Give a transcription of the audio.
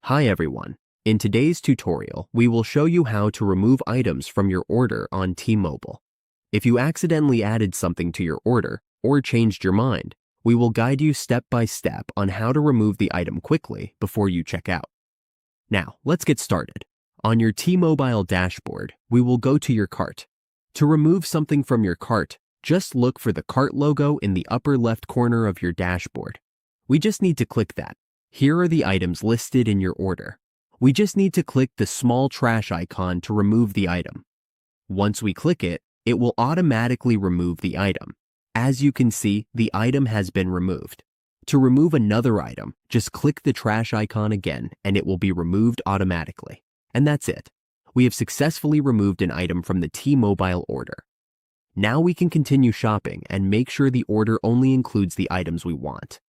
Hi everyone. In today's tutorial, we will show you how to remove items from your order on T-Mobile. If you accidentally added something to your order or changed your mind, we will guide you step by step on how to remove the item quickly before you check out. Now, let's get started. On your T-Mobile dashboard, we will go to your cart. To remove something from your cart, just look for the cart logo in the upper left corner of your dashboard. We just need to click that. Here are the items listed in your order. We just need to click the small trash icon to remove the item. Once we click it, it will automatically remove the item. As you can see, the item has been removed. To remove another item, just click the trash icon again and it will be removed automatically. And that's it. We have successfully removed an item from the T-Mobile order. Now we can continue shopping and make sure the order only includes the items we want.